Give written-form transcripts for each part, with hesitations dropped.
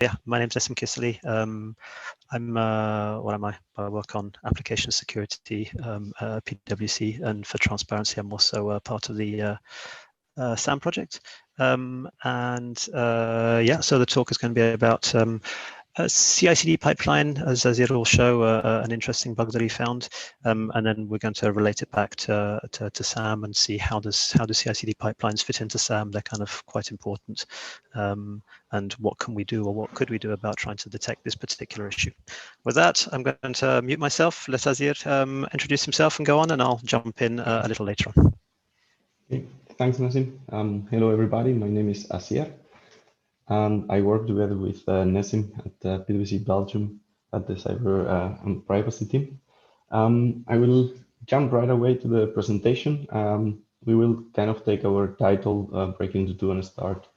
Yeah, my name's Esim Kisely. I'm what am I? I work on application security, PwC, and for transparency, I'm also part of the SAMM project. Yeah, so the talk is going to be about a CICD pipeline, as it will show an interesting bug that he found, and then we're going to relate it back to SAMM and see how do CICD pipelines fit into SAMM. They're kind of quite important, and what can we do, or what could we do about trying to detect this particular issue. With that, I'm going to mute myself, let Azir introduce himself and go on, and I'll jump in a little later on. Okay. Thanks, Nassim. Hello, everybody. My name is Asier. I work together with Nassim at PwC Belgium at the Cyber and Privacy team. I will jump right away to the presentation. We will kind of take our title, break into two, and start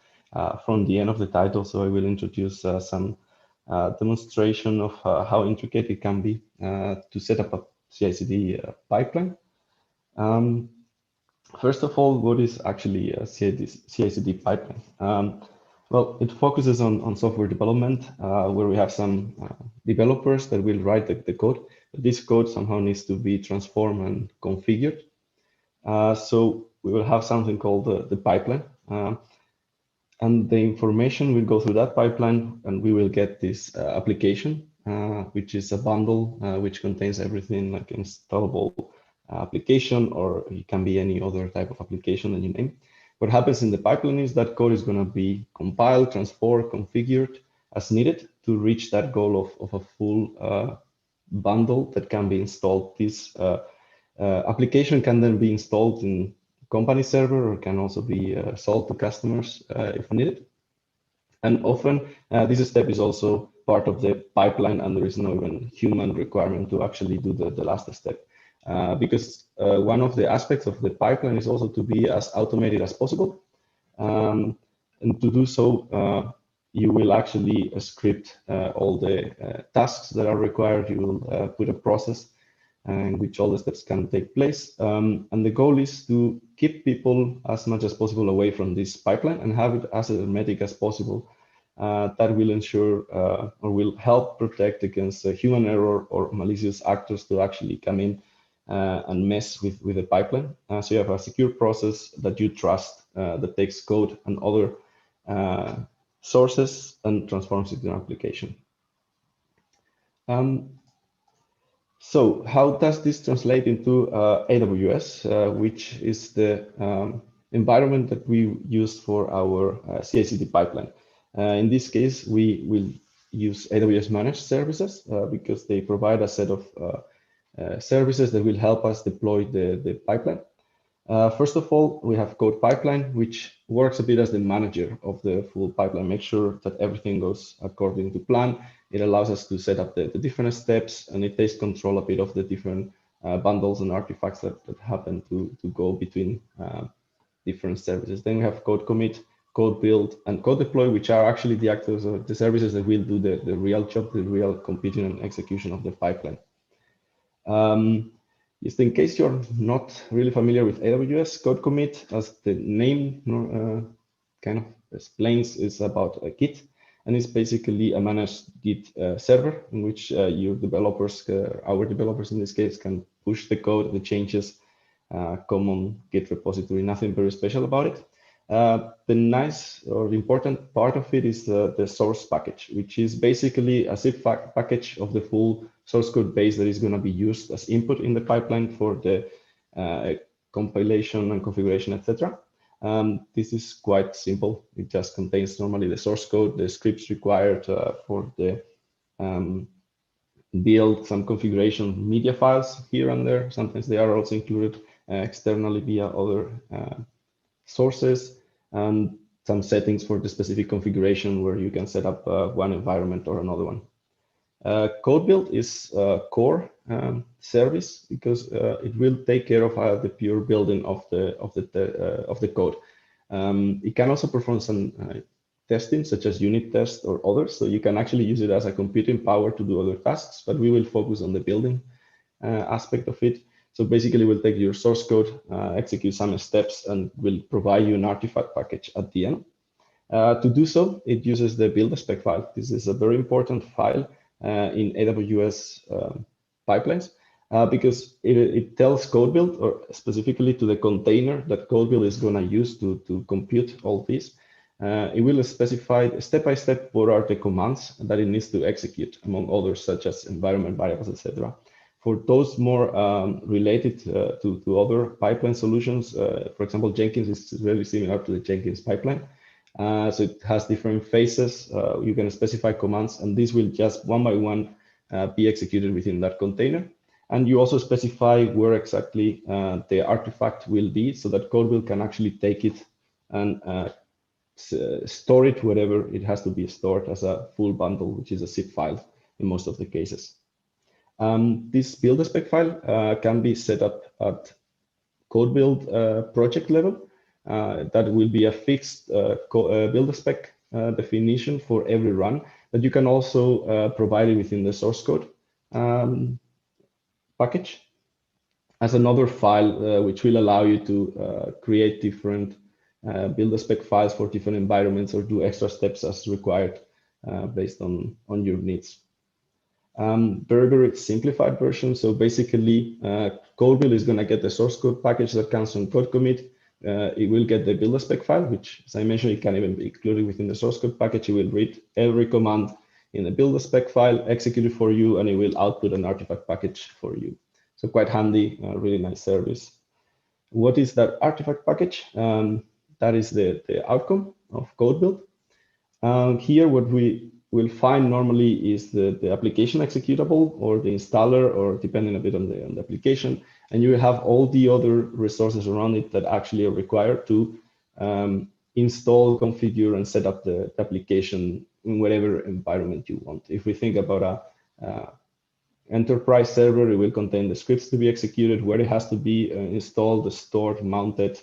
from the end of the title. So I will introduce some demonstration of how intricate it can be to set up a CI/CD pipeline. First of all, what is actually a CI/CD pipeline? Well, it focuses on software development, where we have some developers that will write the code. This code somehow needs to be transformed and configured. So we will have something called the pipeline. And the information will go through that pipeline, and we will get this application, which is a bundle which contains everything like installable application, or it can be any other type of application that you name. What happens in the pipeline is that code is going to be compiled, transformed, configured as needed to reach that goal of a full bundle that can be installed. This application can then be installed in company server, or can also be sold to customers if needed. And often this step is also part of the pipeline, and there is no even human requirement to actually do the last step. Because one of the aspects of the pipeline is also to be as automated as possible. And to do so, you will actually script all the tasks that are required. You will put a process in which all the steps can take place. And the goal is to keep people as much as possible away from this pipeline and have it as hermetic as possible. That will ensure or will help protect against human error or malicious actors to actually come in and mess with the pipeline. So you have a secure process that you trust that takes code and other sources and transforms it into an application. So how does this translate into AWS, which is the environment that we use for our CI/CD pipeline? In this case, we will use AWS Managed Services because they provide a set of services that will help us deploy the pipeline. First of all, we have Code Pipeline, which works a bit as the manager of the full pipeline, make sure that everything goes according to plan. It allows us to set up the different steps, and it takes control a bit of the different bundles and artifacts that happen to go between different services. Then we have Code Commit, CodeBuild, and CodeDeploy, which are actually the actors of the services that will do the real job, the real computing and execution of the pipeline. Just in case you're not really familiar with AWS, Code Commit, as the name kind of explains, is about a Git, and it's basically a managed Git server in which your developers, our developers in this case, can push the code, the changes, common Git repository, nothing very special about it. The nice or important part of it is the source package, which is basically a zip package of the full source code base that is going to be used as input in the pipeline for the compilation and configuration, etc. This is quite simple. It just contains normally the source code, the scripts required for the build, some configuration media files here and there. Sometimes they are also included externally via other sources, and some settings for the specific configuration where you can set up one environment or another one. CodeBuild is a core service because it will take care of the pure building of the code. It can also perform some testing, such as unit tests or others. So you can actually use it as a computing power to do other tasks, but we will focus on the building aspect of it. So basically, we'll take your source code, execute some steps, and we'll provide you an artifact package at the end. To do so, it uses the build spec file. This is a very important file in AWS pipelines because it tells CodeBuild, or specifically to the container that CodeBuild is going to use to compute all this. It will specify step-by-step what are the commands that it needs to execute, among others, such as environment variables, etc. For those more related to other pipeline solutions, for example, Jenkins is very similar to the Jenkins pipeline. So it has different phases. You can specify commands, and this will just one by one be executed within that container. And you also specify where exactly the artifact will be, so that CodeBuild can actually take it and store it wherever it has to be stored as a full bundle, which is a zip file in most of the cases. This build spec file can be set up at CodeBuild project level. That will be a fixed build spec definition for every run, but you can also provide it within the source code package as another file, which will allow you to create different build spec files for different environments or do extra steps as required based on your needs. Very, very simplified version. So basically, CodeBuild is going to get the source code package that comes from code commit. It will get the build spec file, which, as I mentioned, it can even be included within the source code package. It will read every command in the build spec file, execute it for you, and it will output an artifact package for you. So quite handy, really nice service. What is that artifact package? That is the outcome of CodeBuild. Here, what we will find normally is the application executable or the installer, or depending a bit on the application. And you have all the other resources around it that actually are required to install, configure, and set up the application in whatever environment you want. If we think about a enterprise server, it will contain the scripts to be executed, where it has to be installed, stored, mounted,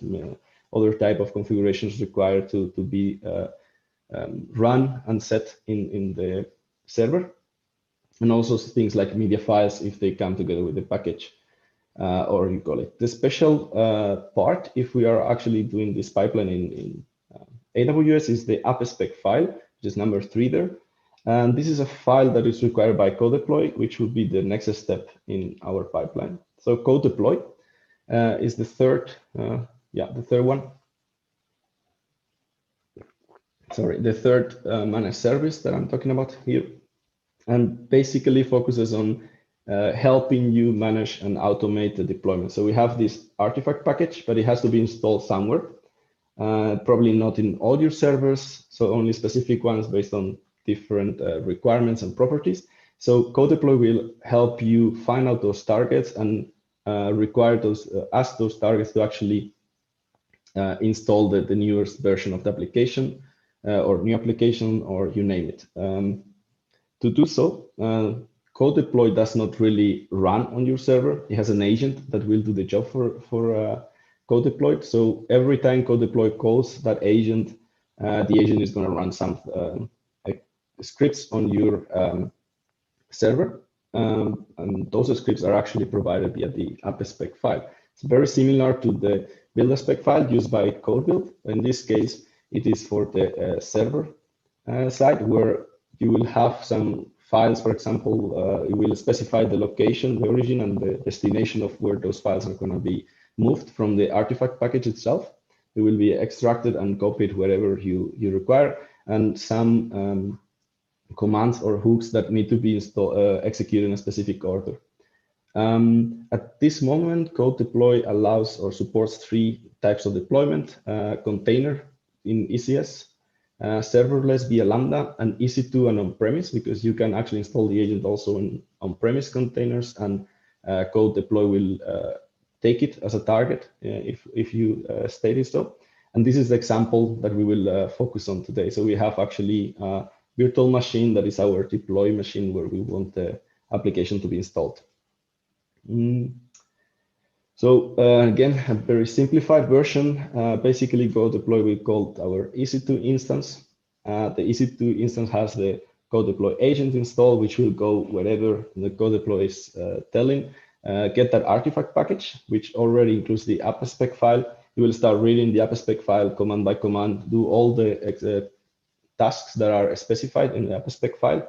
other type of configurations required to be run and set in the server. And also things like media files if they come together with the package. Or you call it. The special part, if we are actually doing this pipeline in AWS, is the app spec file, which is number 3 there. And this is a file that is required by CodeDeploy, which would be the next step in our pipeline. So CodeDeploy is the third, the third one. Sorry, the third managed service that I'm talking about here, and basically focuses on helping you manage and automate the deployment. So we have this artifact package, but it has to be installed somewhere, probably not in all your servers, so only specific ones based on different requirements and properties. So CodeDeploy will help you find out those targets and require those, ask those targets to actually install the newest version of the application or new application, or you name it. To do so, CodeDeploy does not really run on your server. It has an agent that will do the job for CodeDeploy. So every time CodeDeploy calls that agent, the agent is going to run some scripts on your server. And those scripts are actually provided via the app spec file. It's very similar to the build spec file used by CodeBuild. In this case, it is for the server side, where you will have some files. For example, it will specify the location, the origin, and the destination of where those files are going to be moved from the artifact package itself. It will be extracted and copied wherever you require, and some commands or hooks that need to be executed in a specific order. At this moment, CodeDeploy allows or supports 3 types of deployment: container in ECS, serverless via Lambda, and EC2 and on-premise, because you can actually install the agent also in on-premise containers, and CodeDeploy will take it as a target if you state it so. And this is the example that we will focus on today. So we have actually a virtual machine that is our deploy machine, where we want the application to be installed. So again, a very simplified version. Basically, CodeDeploy we called our EC2 instance. The EC2 instance has the CodeDeploy agent installed, which will go wherever the CodeDeploy is telling. Get that artifact package, which already includes the app spec file, you will start reading the app-spec file command by command, do all the tasks that are specified in the app-spec file.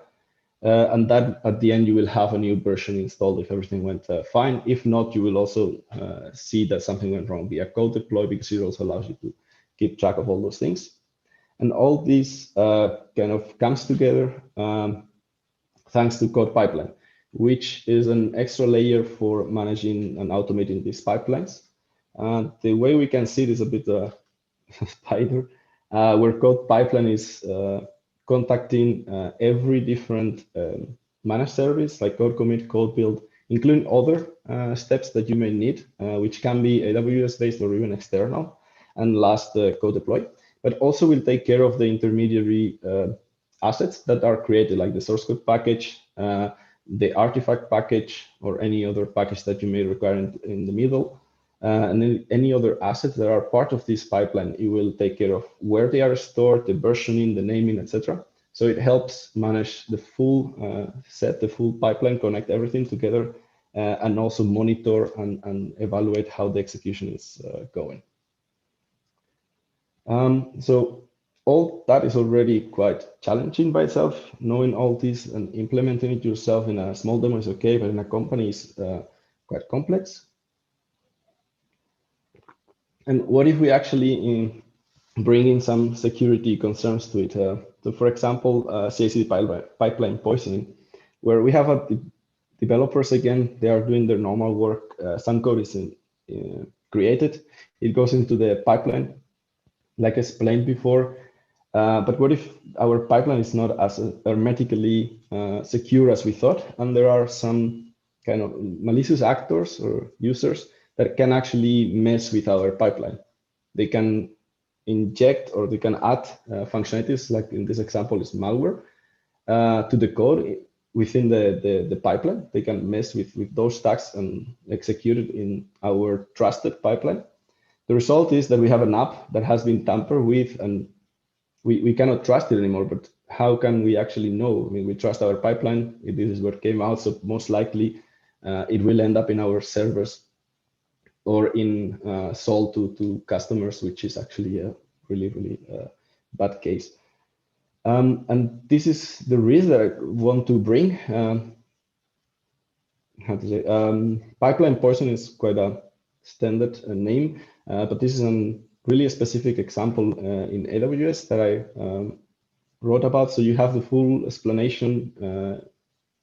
And then at the end, you will have a new version installed if everything went fine. If not, you will also see that something went wrong via CodeDeploy, because it also allows you to keep track of all those things. And all this kind of comes together thanks to Code Pipeline, which is an extra layer for managing and automating these pipelines. The way we can see it is a bit spider, where Code Pipeline is contacting every different managed service like code commit, code build, including other steps that you may need, which can be AWS based or even external, and last code deploy. But also will take care of the intermediary assets that are created, like the source code package, the artifact package, or any other package that you may require in the middle. And then any other assets that are part of this pipeline, it will take care of where they are stored, the versioning, the naming, etc. So it helps manage the full set, the full pipeline, connect everything together, and also monitor and evaluate how the execution is going. So all that is already quite challenging by itself. Knowing all this and implementing it yourself in a small demo is okay, but in a company is quite complex. And what if we actually bring in some security concerns to it? So for example, CICD pipeline poisoning, where we have developers, again, they are doing their normal work. Some code is created. It goes into the pipeline, like explained before. But what if our pipeline is not as hermetically secure as we thought? And there are some kind of malicious actors or users that can actually mess with our pipeline. They can inject or they can add functionalities, like in this example is malware, to the code within the pipeline. They can mess with those tags and execute it in our trusted pipeline. The result is that we have an app that has been tampered with, and we cannot trust it anymore. But how can we actually know? I mean, we trust our pipeline. This is what came out, so most likely it will end up in our servers or in sold to customers, which is actually a really bad case. And this is the risk that I want to bring. How to say? Pipeline poisoning is quite a standard name, but this is a really specific example in AWS that I wrote about. So you have the full explanation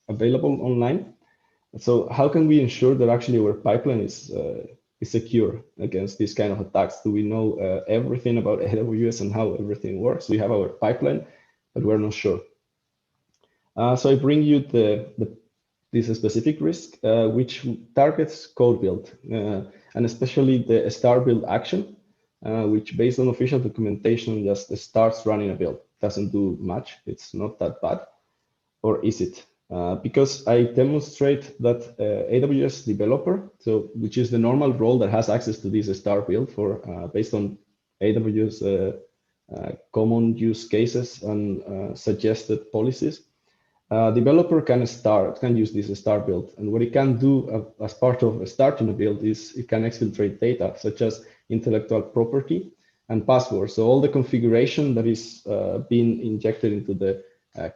available online. So how can we ensure that actually our pipeline is secure against this kind of attacks? Do we know everything about AWS and how everything works? We have our pipeline, but we're not sure. So I bring you this specific risk, which targets CodeBuild, and especially the StartBuild action, which based on official documentation just starts running a build. Doesn't do much. It's not that bad. Or is it? Because I demonstrate that AWS developer, so which is the normal role that has access to this StartBuild for based on AWS common use cases and suggested policies, developer can use this StartBuild, and what it can do as part of starting a build is it can exfiltrate data such as intellectual property and passwords. So all the configuration that is being injected into the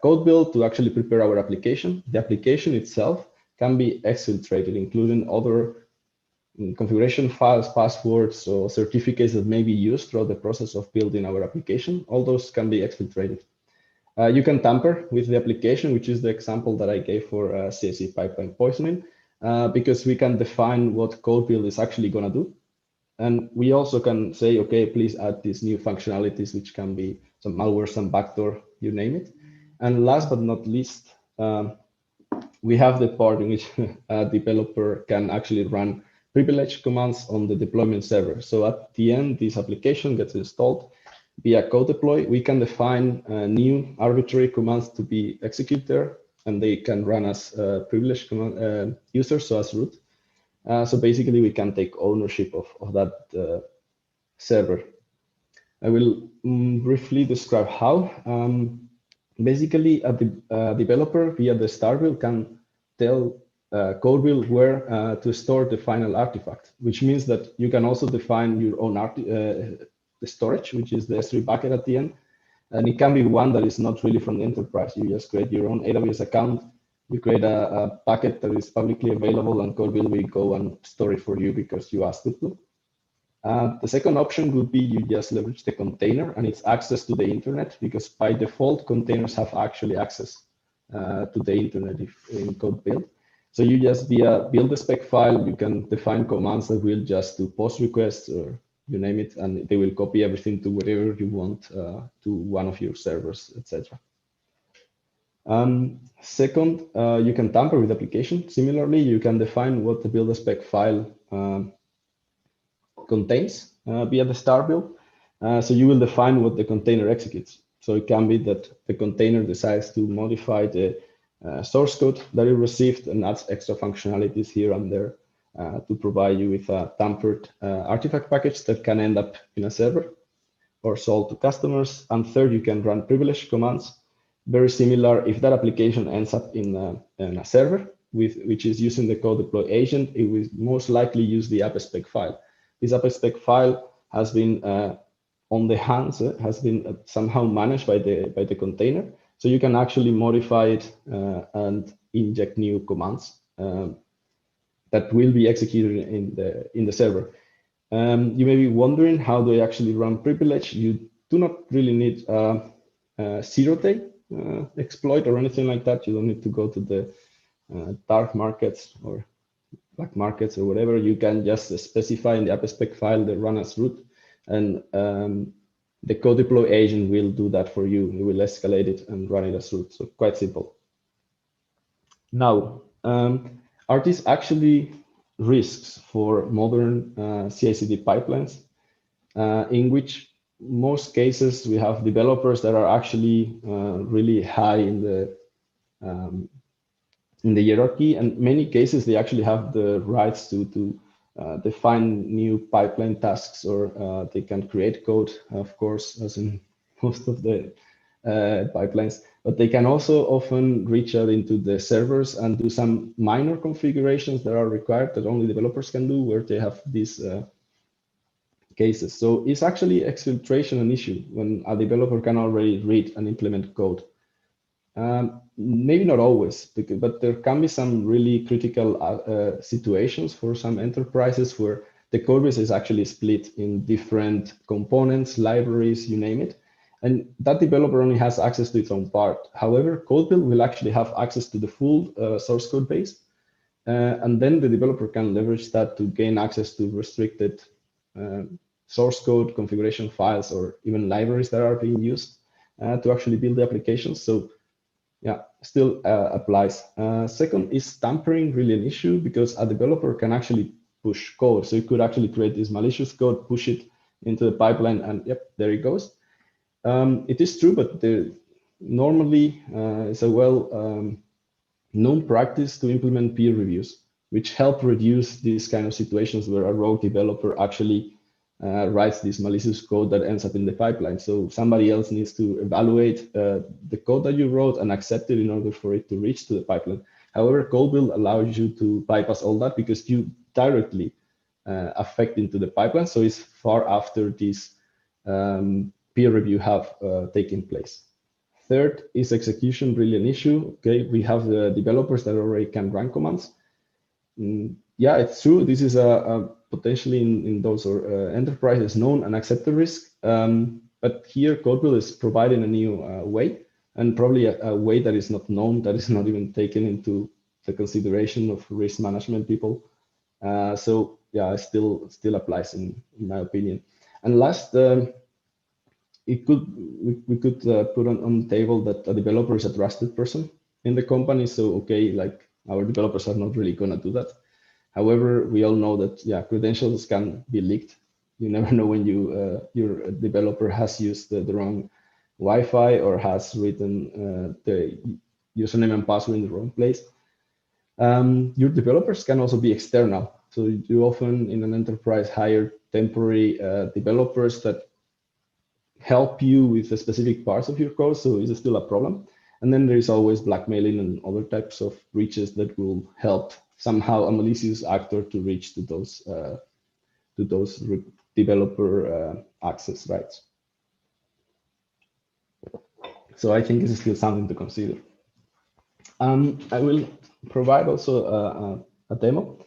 CodeBuild to actually prepare our application. The application itself can be exfiltrated, including other configuration files, passwords, or certificates that may be used throughout the process of building our application. All those can be exfiltrated. You can tamper with the application, which is the example that I gave for CICD pipeline poisoning, because we can define what CodeBuild is actually going to do. And we also can say, okay, please add these new functionalities, which can be some malware, some backdoor, you name it. And last but not least, we have the part in which a developer can actually run privileged commands on the deployment server. So at the end, this application gets installed via CodeDeploy. We can define new arbitrary commands to be executed there, and they can run as privileged command users, so as root. So basically, we can take ownership of that server. I will briefly describe how. Basically, a developer via the StartBuild can tell CodeBuild where to store the final artifact, which means that you can also define your own the storage, which is the S3 bucket at the end. And it can be one that is not really from the enterprise. You just create your own AWS account. You create a bucket that is publicly available, and CodeBuild will go and store it for you because you asked it to. The second option would be you just leverage the container and its access to the internet, because by default, containers have actually access to the internet in CodeBuild. So you just via build a spec file, you can define commands that will just do post requests or you name it, and they will copy everything to wherever you want to one of your servers, etc. Second, you can tamper with application. Similarly, you can define what the build a spec file contains via the StartBuild. So you will define what the container executes. So it can be that the container decides to modify the source code that it received and adds extra functionalities here and there to provide you with a tampered artifact package that can end up in a server or sold to customers. And third, you can run privileged commands. Very similar, if that application ends up in a server, which is using the CodeDeploy agent, it will most likely use the app spec file. This app spec file has been on the hands, has been somehow managed by the container. So you can actually modify it and inject new commands that will be executed in the server. You may be wondering, how do I actually run privilege? You do not really need a zero-day exploit or anything like that. You don't need to go to the dark markets or black markets or whatever. You can just specify in the app spec file the run as root, and the CodeDeploy agent will do that for you. It will escalate it and run it as root. So quite simple. Now, are these actually risks for modern CI/CD pipelines, in which most cases we have developers that are actually really high in the hierarchy, and many cases they actually have the rights to define new pipeline tasks, or they can create code, of course, as in most of the pipelines, but they can also often reach out into the servers and do some minor configurations that are required that only developers can do, where they have these cases. So is actually exfiltration an issue when a developer can already read and implement code? Maybe not always, but there can be some really critical situations for some enterprises where the code base is actually split in different components, libraries, you name it. And that developer only has access to its own part. However, CodeBuild will actually have access to the full source code base. And then the developer can leverage that to gain access to restricted source code, configuration files, or even libraries that are being used to actually build the applications. So yeah, still applies. Second, is tampering really an issue? Because a developer can actually push code. So you could actually create this malicious code, push it into the pipeline, and yep, there it goes. It is true, but normally it's a well known practice to implement peer reviews, which help reduce these kind of situations where a rogue developer actually writes this malicious code that ends up in the pipeline. So somebody else needs to evaluate the code that you wrote and accept it in order for it to reach to the pipeline. However, CodeBuild allows you to bypass all that because you directly affect into the pipeline. So it's far after this peer review have taken place. Third, is execution really an issue? Okay, we have the developers that already can run commands. Yeah, it's true. This is a potentially in those enterprises known and accepted risk. But here CodeBuild is providing a new way, and probably a way that is not known, that is not even taken into the consideration of risk management people. So yeah, it still applies in my opinion. And last, we could put on the table that a developer is a trusted person in the company. So okay, like our developers are not really gonna do that. However, we all know that yeah, credentials can be leaked. You never know when your developer has used the wrong Wi-Fi or has written the username and password in the wrong place. Your developers can also be external. So you often in an enterprise hire temporary developers that help you with the specific parts of your code. So is it still a problem? And then there is always blackmailing and other types of breaches that will help somehow a malicious actor to reach to those developer access rights. So I think this is still something to consider. I will provide also a demo.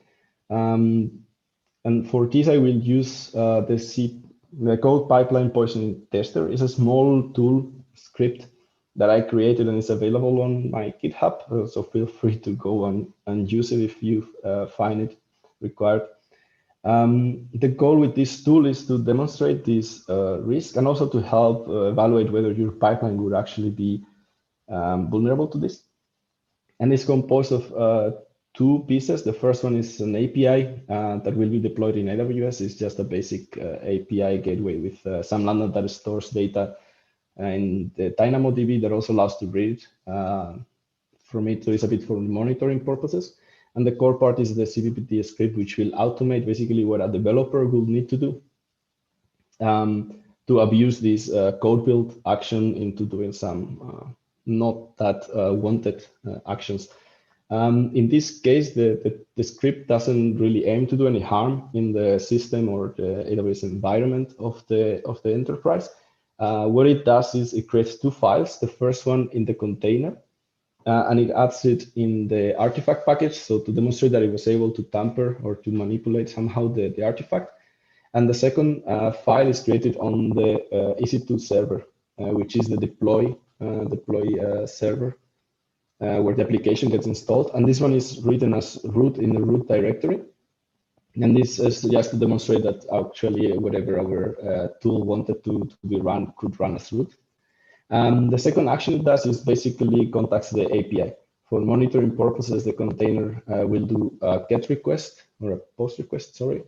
And for this, I will use the code pipeline poisoning tester. Is a small tool script that I created and is available on my GitHub. So feel free to go and use it if you find it required. The goal with this tool is to demonstrate this risk and also to help evaluate whether your pipeline would actually be vulnerable to this. And it's composed of two pieces. The first one is an API that will be deployed in AWS. It's just a basic API gateway with some lambda that stores data in the DynamoDB that also allows to read from it. So it's a bit for monitoring purposes. And the core part is the CPPT script, which will automate basically what a developer will need to do to abuse this CodeBuild action into doing some not that wanted actions. In this case, the script doesn't really aim to do any harm in the system or the AWS environment of the enterprise. What it does is it creates two files. The first one in the container, and it adds it in the artifact package. So to demonstrate that it was able to tamper or to manipulate somehow the artifact. And the second file is created on the EC2 server, which is the deploy server, where the application gets installed. And this one is written as root in the root directory. And this is just to demonstrate that actually whatever our tool wanted to be run could run as root. The second action it does is basically contacts the API. For monitoring purposes, the container will do a GET request or a POST request, sorry.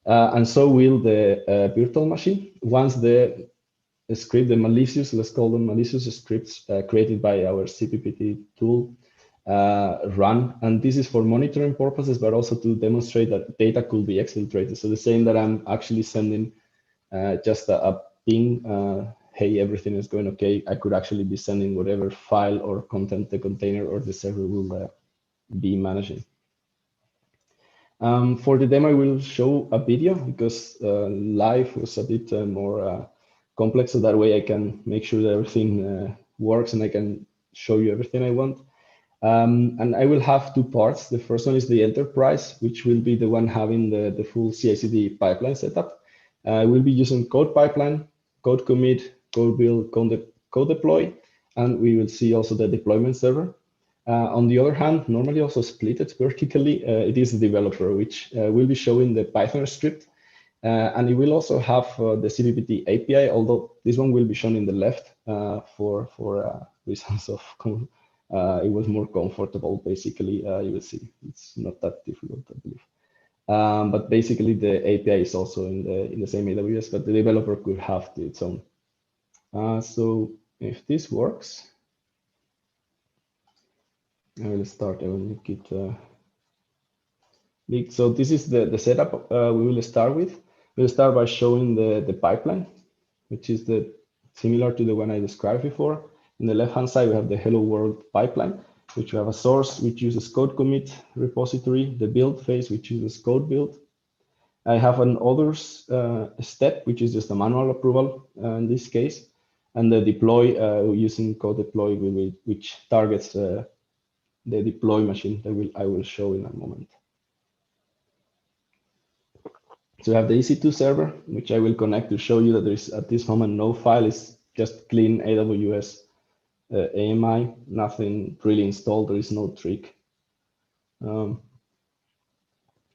And so will the virtual machine. Once the script, the malicious, let's call them malicious scripts created by our CPPT tool run. And this is for monitoring purposes, but also to demonstrate that data could be exfiltrated. So the same that I'm actually sending just a ping, hey, everything is going okay, I could actually be sending whatever file or content the container or the server will be managing. For the demo, I will show a video because live was a bit more complex, so that way I can make sure that everything works and I can show you everything I want. And I will have two parts. The first one is the enterprise, which will be the one having the full CICD pipeline setup. We'll be using code pipeline, code commit, code build, code deploy, and we will see also the deployment server. On the other hand, normally also split it vertically, it is the developer, which will be showing the Python script. And it will also have the CPPT API, although this one will be shown in the left for reasons of it was more comfortable. Basically, you will see it's not that difficult, I believe. But basically, the API is also in the same AWS, but the developer could have its own. So if this works, I will start. I will make it big. So this is the setup we will start with. We'll start by showing the pipeline, which is similar to the one I described before. On the left-hand side, we have the hello world pipeline, which we have a source which uses code commit repository, the build phase, which uses CodeBuild. I have an others step, which is just a manual approval in this case, and the deploy using CodeDeploy, which targets the deploy machine that I will show in a moment. So we have the EC2 server, which I will connect to show you that there is at this moment no file. It's just clean AWS AMI, nothing really installed. There is no trick.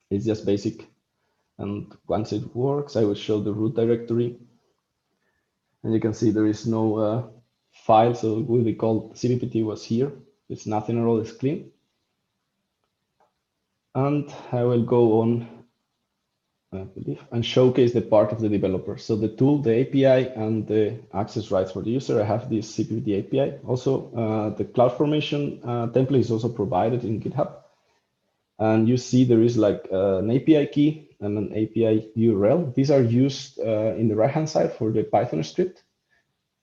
It's just basic. And once it works, I will show the root directory. And you can see there is no file, so it will be called CPPT was here. It's nothing at all, it's clean. And I will go on, I believe, and showcase the part of the developer. So the tool, the API, and the access rights for the user. I have this CPPT API. Also, the CloudFormation template is also provided in GitHub. And you see there is like an API key and an API URL. These are used in the right-hand side for the Python script.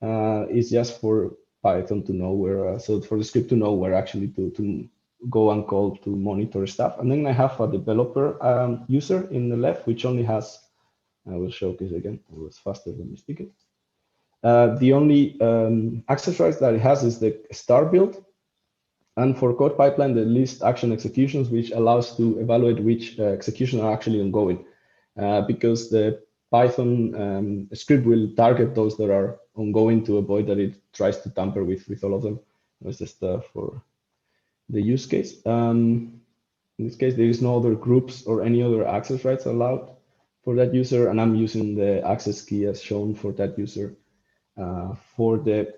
It's just for Python to know where, so for the script to know where actually to go and call to monitor stuff. And then I have a developer user in the left, which only has, I will showcase again, it was faster than this ticket. The only access rights that it has is the StartBuild, and for code pipeline, the list action executions, which allows to evaluate which executions are actually ongoing, because the Python script will target those that are ongoing to avoid that it tries to tamper with all of them. That's just for the use case. In this case, there is no other groups or any other access rights allowed for that user, and I'm using the access key as shown for that user for the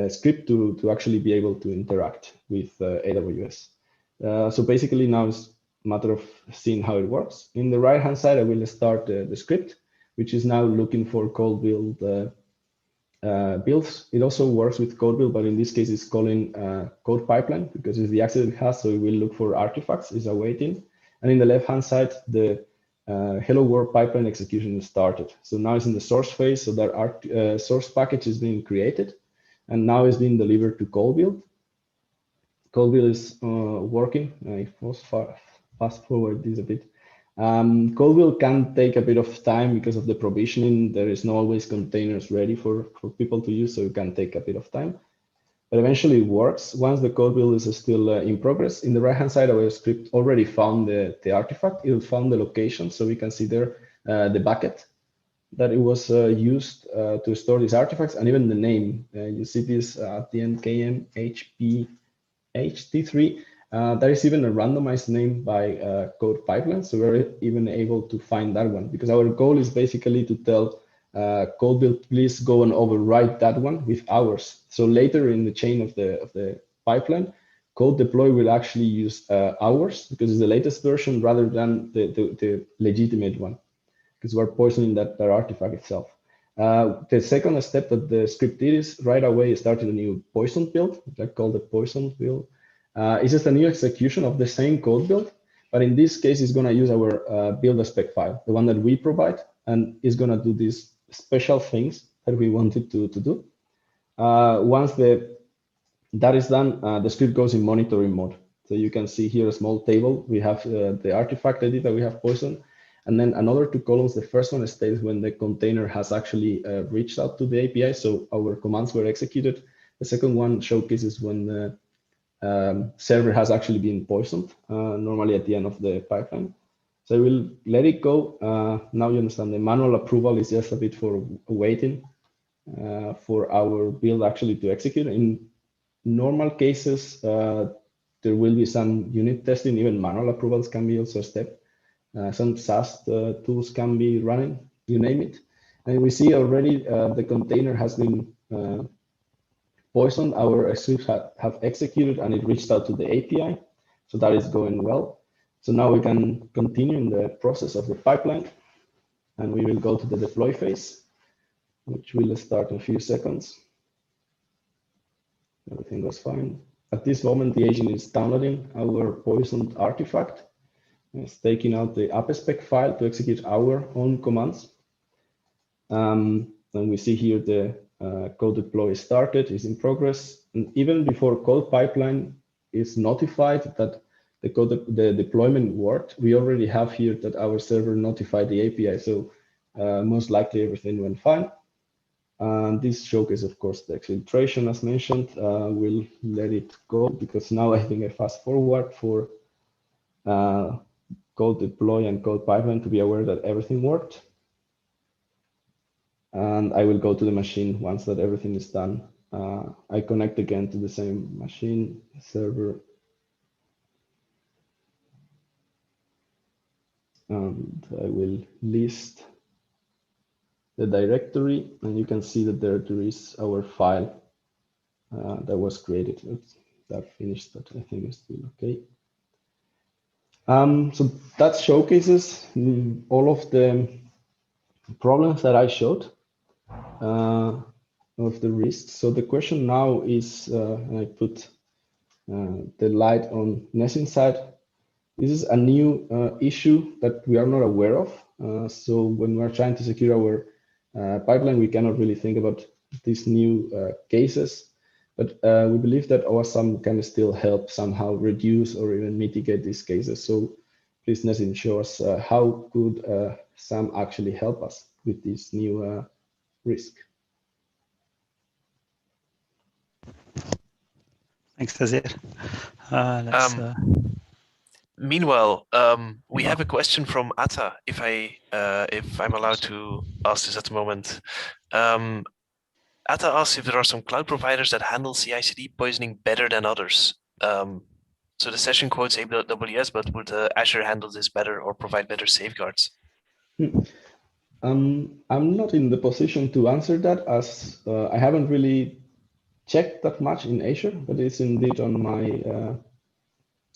script to actually be able to interact with AWS. So basically now it's a matter of seeing how it works. In the right-hand side, I will start the script, which is now looking for CodeBuild builds. It also works with CodeBuild, but in this case, it's calling code pipeline because it's the access it has. So it will look for artifacts, is awaiting. And in the left-hand side, the hello world pipeline execution is started. So now it's in the source phase. So that source package is being created, and now it's being delivered to CodeBuild. CodeBuild is working. I fast forward this a bit. CodeBuild can take a bit of time because of the provisioning. There is not always containers ready for people to use, so it can take a bit of time. But eventually it works. Once the CodeBuild is still in progress, in the right-hand side, our script already found the artifact. It found the location, so we can see there the bucket that it was used to store these artifacts, and even the name. You see this at the end, KMHPHT3. There is even a randomized name by code pipeline, so we're even able to find that one, because our goal is basically to tell CodeBuild, please go and overwrite that one with ours. So later in the chain of the pipeline, CodeDeploy will actually use ours because it's the latest version rather than the legitimate one, because we're poisoning that artifact itself. The second step that the script did is right away started a new poison build, that called the poison build. It's just a new execution of the same code build, but in this case, it's going to use our build spec file, the one that we provide, and it's going to do these special things that we wanted to do. Once that is done, the script goes in monitoring mode. So you can see here a small table. We have the artifact ID that we have poison, and then another two columns. The first one states when the container has actually reached out to the API, so our commands were executed. The second one showcases when the server has actually been poisoned, normally at the end of the pipeline. So I will let it go. Now you understand the manual approval is just a bit for waiting for our build actually to execute. In normal cases, there will be some unit testing, even manual approvals can be also a step. Some SaaS tools can be running, you name it. And we see already the container has been poisoned. Our scripts have executed and it reached out to the API. So that is going well. So now we can continue in the process of the pipeline, and we will go to the deploy phase, which will start in a few seconds. Everything goes fine. At this moment, the agent is downloading our poisoned artifact. It's taking out the app spec file to execute our own commands. And we see here the code deploy started, is in progress. And even before code pipeline is notified that the deployment worked, we already have here that our server notified the API. So most likely everything went fine. And this showcases, of course, the exfiltration as mentioned. We'll let it go because now I think I fast forward for code deploy and code pipeline to be aware that everything worked. And I will go to the machine once that everything is done. I connect again to the same machine server. And I will list the directory, and you can see that there is our file that was created. Oops, that finished, but I think it's still okay. So that showcases all of the problems that I showed of the risks. So the question now is, and I put the light on nesting side. This is a new issue that we are not aware of. So when we're trying to secure our pipeline, we cannot really think about these new cases. But we believe that OWASP SAMM can still help somehow reduce or even mitigate these cases. So please, Nessim, show us how could SAMM actually help us with this new risk. Thanks, Azir. Meanwhile, we have a question from Atta. If I'm allowed to ask this at the moment. Atta asks if there are some cloud providers that handle CI/CD poisoning better than others. So the session quotes AWS, but would Azure handle this better or provide better safeguards? I'm not in the position to answer that, as I haven't really checked that much in Azure, but it's indeed on my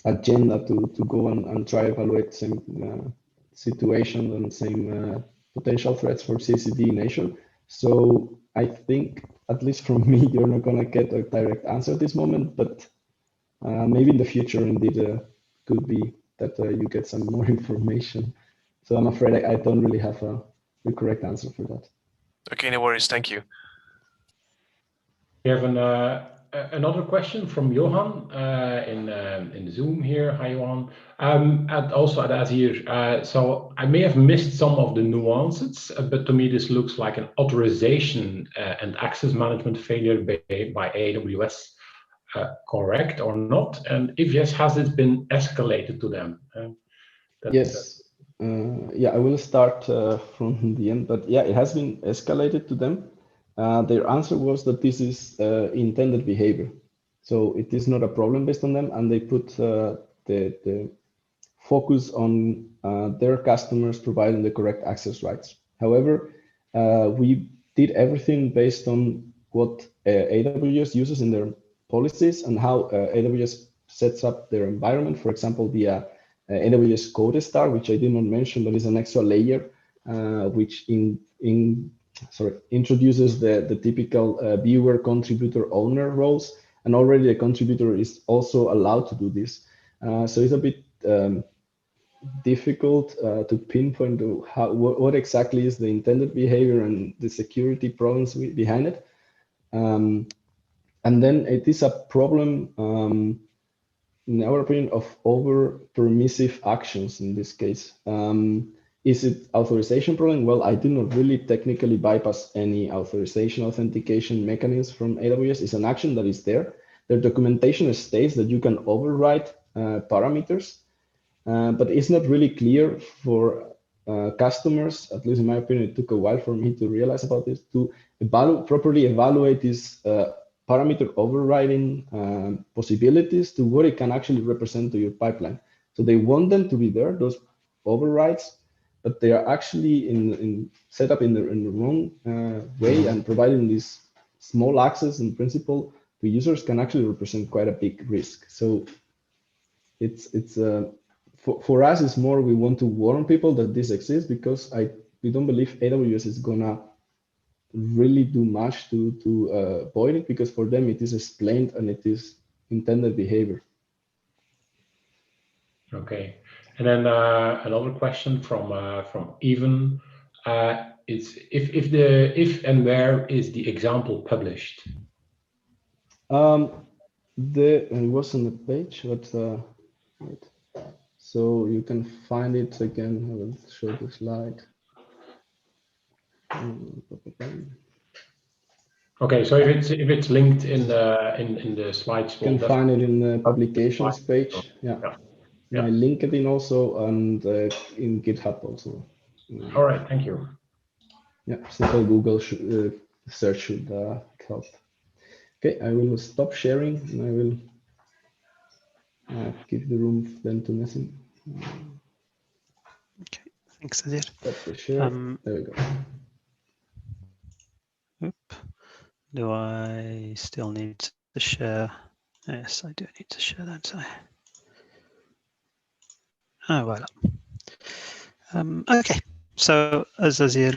agenda to go and try evaluate same situation and same potential threats for CICD in Azure. So I think, at least from me, you're not going to get a direct answer at this moment, but maybe in the future, indeed, could be that you get some more information. So I'm afraid I don't really have the correct answer for that. Okay, no worries. Thank you. We have another question from Johan in Zoom here. Hi, Johan. And also at Azir. So I may have missed some of the nuances, but to me this looks like an authorization and access management failure by AWS. Correct or not? And if yes, has it been escalated to them? Yes. Yeah, I will start from the end, but yeah, it has been escalated to them. Their answer was that this is intended behavior. So it is not a problem based on them, and they put the focus on their customers providing the correct access rights. However, we did everything based on what AWS uses in their policies and how AWS sets up their environment, for example, via AWS CodeStar, which I did not mention, but is an extra layer, which introduces the typical viewer, contributor, owner roles, and already the contributor is also allowed to do this. So it's a bit difficult to pinpoint what exactly is the intended behavior and the security problems behind it. And then it is a problem, in our opinion, of over permissive actions in this case. Is it authorization problem? Well, I did not really technically bypass any authorization authentication mechanism from AWS. It's an action that is there. Their documentation states that you can override parameters, but it's not really clear for customers, at least in my opinion. It took a while for me to realize about this, to properly evaluate this parameter overriding possibilities to what it can actually represent to your pipeline. So they want them to be there, those overrides, but they are actually set up in the wrong way, and providing this small access in principle to users can actually represent quite a big risk. So for us, it's more we want to warn people that this exists, because we don't believe AWS is gonna really do much to avoid it, because for them it is explained and it is intended behavior. Okay, and then another question from Even. It's if and where is the example published? It was on the page, but wait. So you can find it again. I will show the slide. Okay, so if it's linked in the slides, you can find it in the publications page. Yeah. My LinkedIn also, and in GitHub also. All right, thank you. Yeah, simple Google search should help. Okay, I will stop sharing and I will give the room then to Nessim. Okay, thanks, Azir. Stop the share. There we go. Oop. Do I still need to share? Yes, I do need to share that. Oh, voila. Okay, so as Azir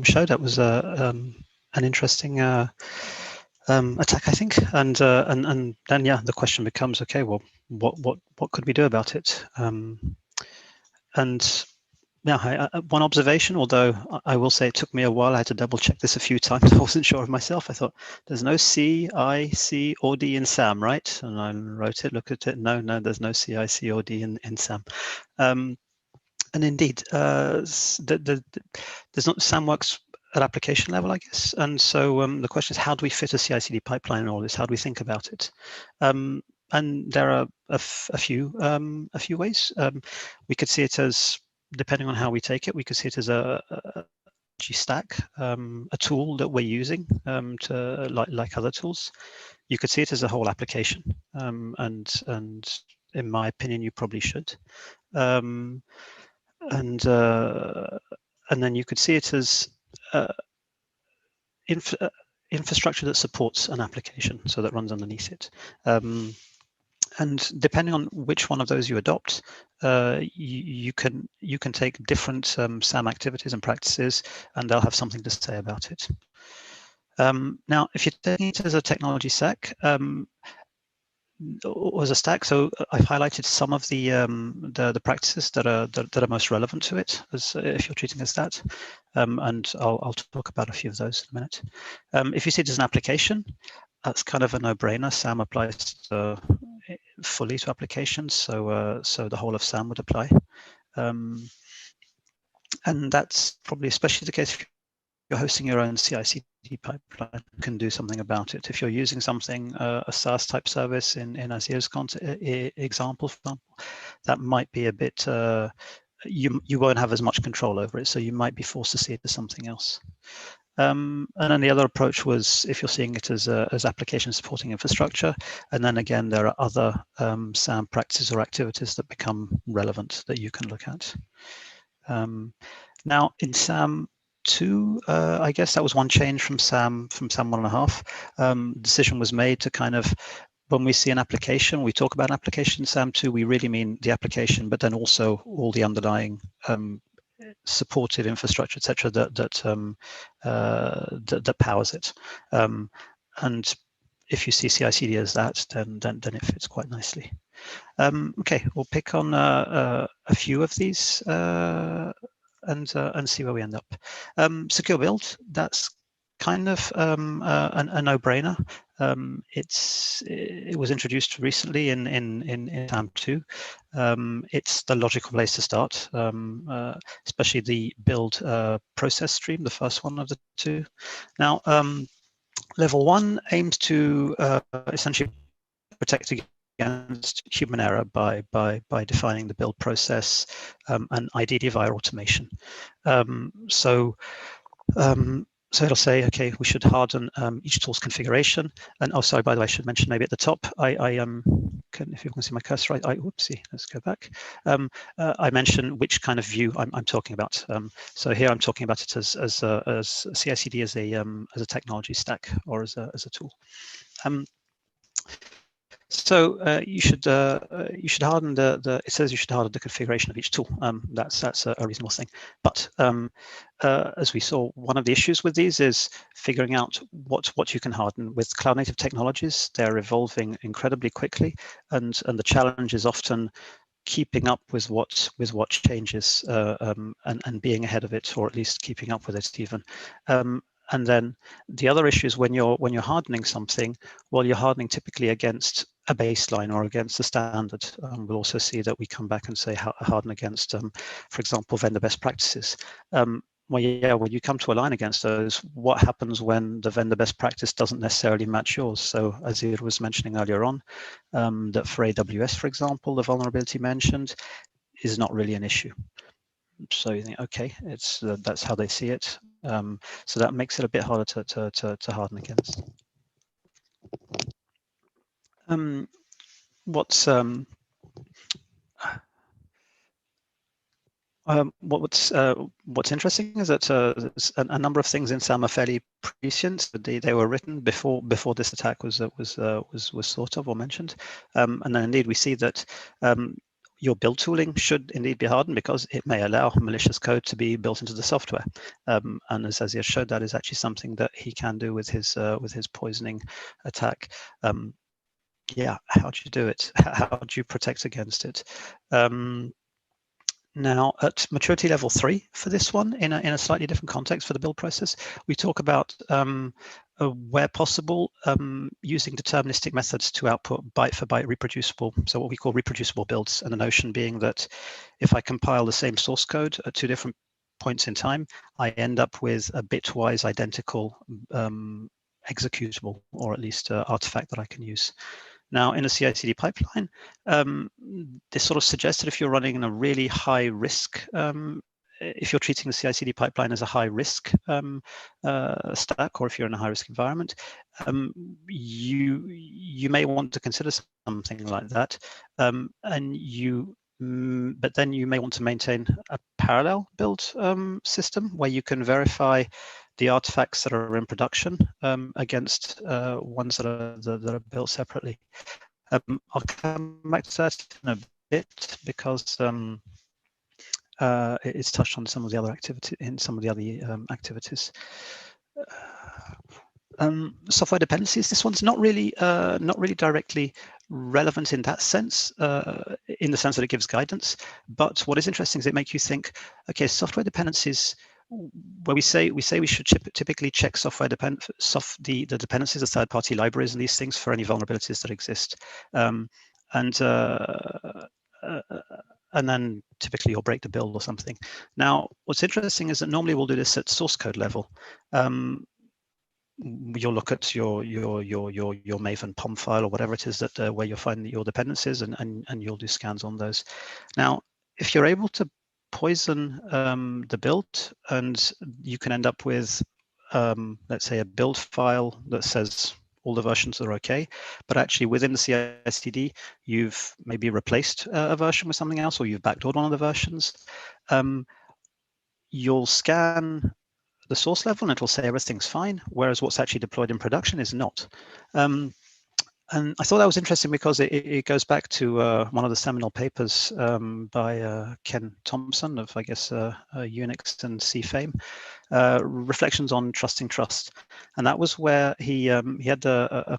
showed, that was an interesting attack, I think, and then yeah, the question becomes, okay, well, what could we do about it? And Now, one observation, although I will say it took me a while, I had to double check this a few times. I wasn't sure of myself. I thought there's no C, I, C, or D in SAM, right? And I wrote it, looked at it. No, there's no C, I, C, or D in SAM. And indeed, there's not SAM works at application level, I guess. And so the question is, how do we fit a CI/CD pipeline in all this? How do we think about it? And there are a few ways. We could see it as, depending on how we take it, we could see it as a stack, a tool that we're using to like other tools. You could see it as a whole application, and in my opinion, you probably should. And then you could see it as infrastructure that supports an application, so that runs underneath it. And depending on which one of those you adopt, you can take different SAM activities and practices, and they'll have something to say about it. Now, if you're taking it as a technology stack, or as a stack, so I've highlighted some of the practices that are most relevant to it, as if you're treating it as that, and I'll talk about a few of those in a minute. If you see it as an application, that's kind of a no-brainer. SAM applies fully to applications, so the whole of SAM would apply, and that's probably especially the case if you're hosting your own CI/CD pipeline. You can do something about it. If you're using something, a SaaS type service in Azure's example, for example, that might be a bit, you won't have as much control over it, so you might be forced to see it as something else. And then the other approach was if you're seeing it as application supporting infrastructure, and then again there are other SAM practices or activities that become relevant that you can look at. Now in SAM 2, I guess that was one change from SAM 1.5. Decision was made to kind of, when we see an application, we talk about an application in SAM 2, we really mean the application, but then also all the underlying supported infrastructure, etc., that powers it. And if you see CI/CD as that, then it fits quite nicely. Okay, we'll pick on a few of these and see where we end up. Secure build, that's kind of a no-brainer. It was introduced recently in SAM 2. It's the logical place to start, especially the build process stream, the first one of the two. Now, level 1 aims to essentially protect against human error by defining the build process, and ideally via automation. So it'll say, okay, we should harden each tool's configuration. And oh, sorry, by the way, I should mention maybe at the top, if you can see my cursor, whoopsie, let's go back. I mentioned which kind of view I'm talking about. So here I'm talking about it as CI/CD as a technology stack or as a tool. So you should harden it says you should harden the configuration of each tool. That's a reasonable thing. But as we saw, one of the issues with these is figuring out what you can harden. With cloud native technologies, they're evolving incredibly quickly, and the challenge is often keeping up with what changes and being ahead of it, or at least keeping up with it even. And then the other issue is when you're hardening something, well, you're hardening typically against a baseline or against a standard. We'll also see that we come back and say harden against, for example, vendor best practices. Well, yeah, when you come to align against those, what happens when the vendor best practice doesn't necessarily match yours? So as it was mentioning earlier on, that for AWS, for example, the vulnerability mentioned is not really an issue. So you think, okay, that's how they see it. So that makes it a bit harder to harden against. What's interesting is that a number of things in SAM are fairly prescient. They were written before this attack was thought of or mentioned, and then indeed we see that your build tooling should indeed be hardened because it may allow malicious code to be built into the software. And as Azir showed, that is actually something that he can do with his poisoning attack. Yeah, how do you do it? How do you protect against it? Now, at maturity level 3 for this one, in a slightly different context for the build process, we talk about where possible, using deterministic methods to output byte for byte reproducible, so what we call reproducible builds, and the notion being that if I compile the same source code at 2 different points in time, I end up with a bitwise identical executable, or at least artifact that I can use. Now, in a CI/CD pipeline, this sort of suggests that if you're running in a really high risk, if you're treating the CI/CD pipeline as a high risk stack, or if you're in a high risk environment, you may want to consider something like that, but then you may want to maintain a parallel build system where you can verify the artifacts that are in production against ones that are built separately. I'll come back to that in a bit because it's touched on some of the other activities. Software dependencies. This one's not really directly relevant in that sense, in the sense that it gives guidance. But what is interesting is it makes you think, okay, software dependencies, where we say we should typically check the dependencies of third-party libraries and these things for any vulnerabilities that exist, and then typically you'll break the build or something. Now, what's interesting is that normally we'll do this at source code level. You'll look at your Maven POM file or whatever it is that where you'll find your dependencies, and you'll do scans on those. Now, if you're able to poison the build, and you can end up with, let's say, a build file that says all the versions are okay, but actually within the CI/CD, you've maybe replaced a version with something else, or you've backdoored one of the versions, you'll scan the source level and it'll say everything's fine, whereas what's actually deployed in production is not. And I thought that was interesting because it goes back to one of the seminal papers by Ken Thompson of, I guess, Unix and C fame, Reflections on Trusting Trust. And that was where he had a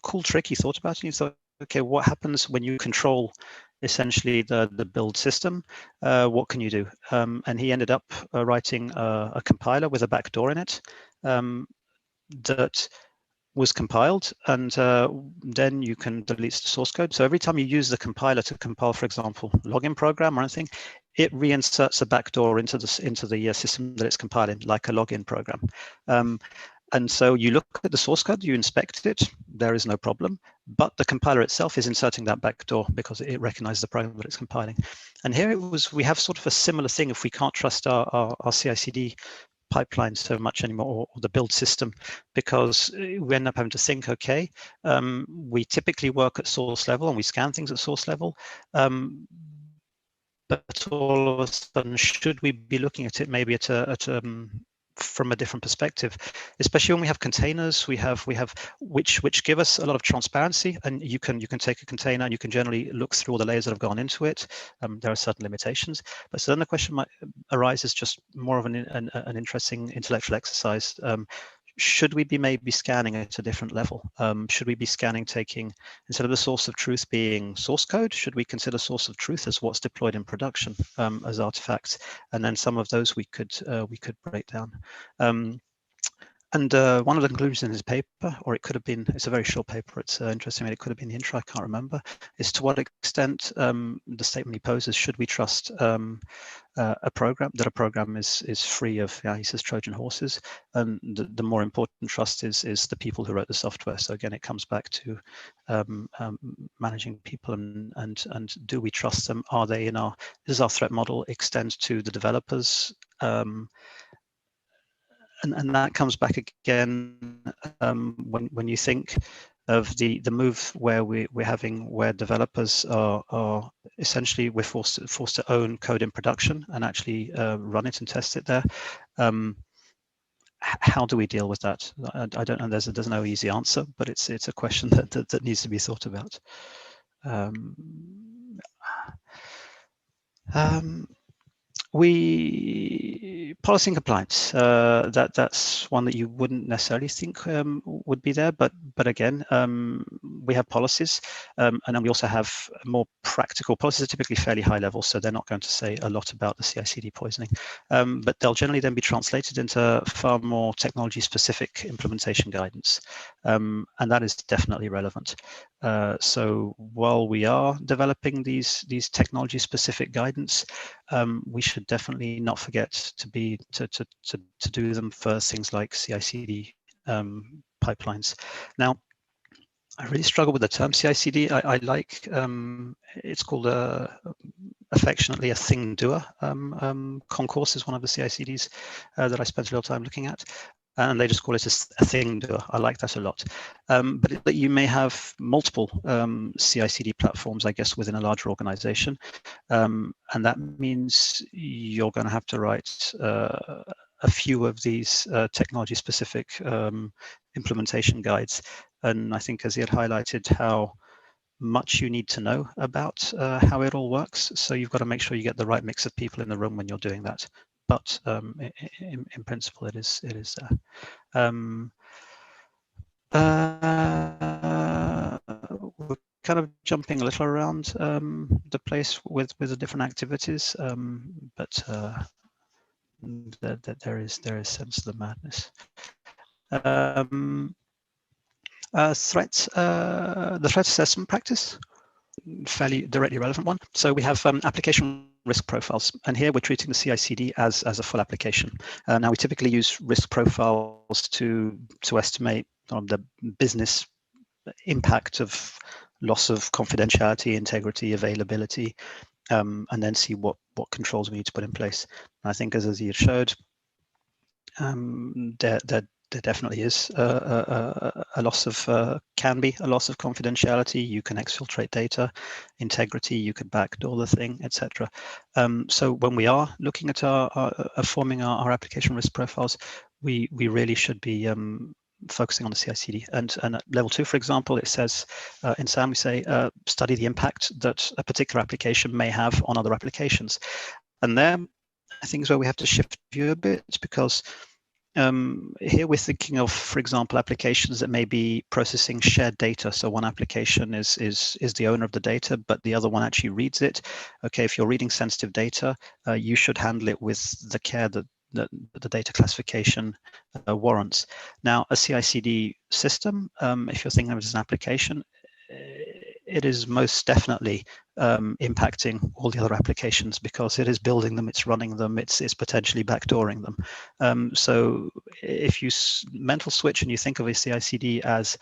cool trick he thought about, and he thought, okay, what happens when you control essentially the build system? What can you do? And he ended up writing a compiler with a backdoor in it that was compiled, and then you can delete the source code. So every time you use the compiler to compile, for example, login program or anything, it reinserts a backdoor into the system that it's compiling, like a login program. And so you look at the source code, you inspect it, there is no problem, but the compiler itself is inserting that backdoor because it recognizes the program that it's compiling. And here we have sort of a similar thing if we can't trust our CI/CD pipeline so much anymore, or the build system, because we end up having to think, okay, we typically work at source level and we scan things at source level, but all of a sudden, should we be looking at it maybe from a different perspective, especially when we have containers, we have which give us a lot of transparency, and you can take a container and you can generally look through all the layers that have gone into it. There are certain limitations, but so then the question might arise as just more of an interesting intellectual exercise. Should we be maybe scanning at a different level? Should we be scanning, taking, instead of the source of truth being source code, should we consider source of truth as what's deployed in production as artifacts? And then some of those we could break down. And one of the conclusions in his paper, or it could have been, it's a very short paper, it's interesting, it could have been the intro, I can't remember, is to what extent the statement he poses, should we trust a program is free of, he says, Trojan horses, and the more important trust is the people who wrote the software. So again, it comes back to managing people and do we trust them? Are they does our threat model extend to the developers? And that comes back again when you think of the move where developers are essentially, we're forced to own code in production and actually run it and test it there. How do we deal with that? I don't know. There's no easy answer, but it's a question that needs to be thought about. Policy and compliance, that's one that you wouldn't necessarily think would be there, but again, we have policies, and then we also have more practical policies. Are typically fairly high level, so they're not going to say a lot about the CI/CD poisoning, but they'll generally then be translated into far more technology-specific implementation guidance, and that is definitely relevant. So while we are developing these technology-specific guidance, we should definitely not forget to do them for things like CI/CD pipelines. Now, I really struggle with the term CI/CD. I like, it's called affectionately a thing doer. Concourse is one of the CI/CDs that I spent a little time looking at, and they just call it a thing doer. I like that a lot. But you may have multiple CI/CD platforms, I guess, within a larger organization, and that means you're going to have to write a few of these technology-specific implementation guides. And I think Azir highlighted how much you need to know about how it all works. So you've got to make sure you get the right mix of people in the room when you're doing that. But in principle, it is there. We're kind of jumping a little around the place with the different activities, but there is sense of the madness. Threats, the threat assessment practice, fairly directly relevant one. So we have application risk profiles, and here we're treating the CI/CD as a full application. Now we typically use risk profiles to estimate the business impact of loss of confidentiality, integrity, availability, and then see what controls we need to put in place. And I think, as Azir showed, there definitely is a loss of, can be a loss of confidentiality. You can exfiltrate data, integrity, you could backdoor the thing, etc. So when we are looking at forming our application risk profiles, we really should be focusing on the CI/CD. And at level 2, for example, it says in SAMM, we say, study the impact that a particular application may have on other applications. And there, I think, is where we have to shift view a bit, because here we're thinking of, for example, applications that may be processing shared data. So one application is the owner of the data, but the other one actually reads it. Okay, if you're reading sensitive data, you should handle it with the care that the data classification warrants. Now, a CI/CD system, if you're thinking of it as an application, it is most definitely impacting all the other applications, because it is building them, it's running them, it's potentially backdooring them. So if you mental switch and you think of a CI/CD as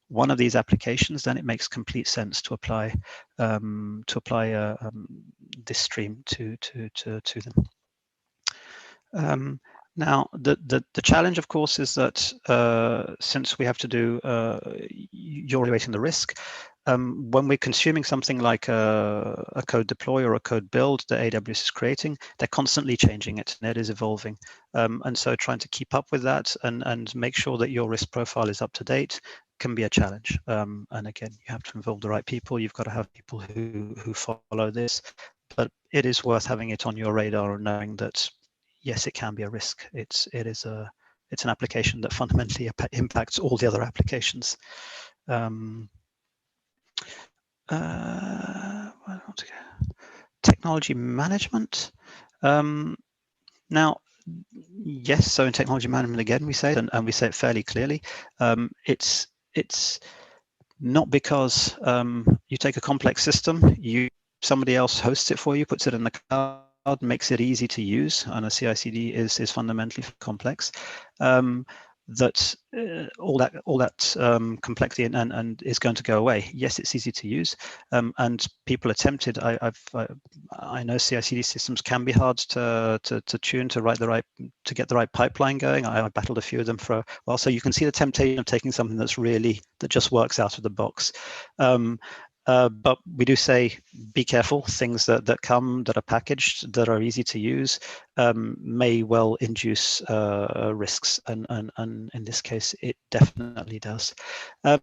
one of these applications, then it makes complete sense to apply this stream to them. Now, the challenge, of course, is that since we have to do, you're evaluating the risk, when we're consuming something like a code deploy or a code build that AWS is creating, they're constantly changing it, and it is evolving. And so trying to keep up with that and make sure that your risk profile is up to date can be a challenge. And again, you have to involve the right people. You've got to have people who follow this, but it is worth having it on your radar and knowing that, yes, it can be a risk. It's an application that fundamentally impacts all the other applications. Technology management. Now, yes, so in technology management, again, we say it, and we say it fairly clearly. It's not because you take a complex system, somebody else hosts it for you, puts it in the cloud, makes it easy to use, and a CI/CD is fundamentally complex. That all that complexity and is going to go away. Yes, it's easy to use, and people are tempted. I know CI/CD systems can be hard to tune, to get the right pipeline going. I battled a few of them for a while, so you can see the temptation of taking something that just works out of the box. But we do say, be careful. Things that come, that are packaged, that are easy to use, may well induce risks, and in this case, it definitely does.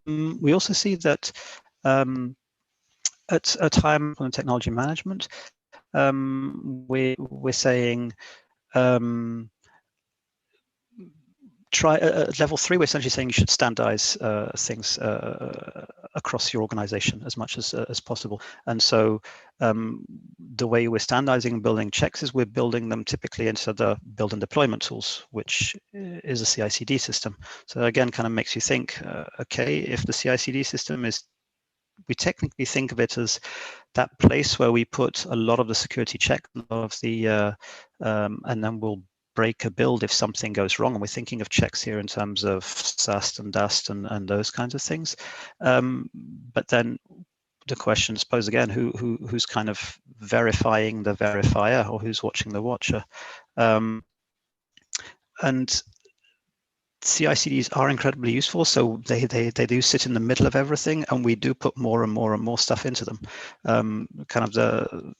We also see that at a time on technology management, we're saying try at level 3, we're essentially saying you should standardize things across your organization as much as possible. And so the way we're standardizing and building checks is we're building them typically into the build and deployment tools, which is a CICD system. So again, kind of makes you think, okay, if the CICD system is, we technically think of it as that place where we put a lot of the security check of the, and then we'll break a build if something goes wrong. And we're thinking of checks here in terms of SAST and DAST and those kinds of things. But then the question, I suppose, again, who's kind of verifying the verifier, or who's watching the watcher? And CICDs are incredibly useful, so they do sit in the middle of everything, and we do put more and more and more stuff into them. Kind of the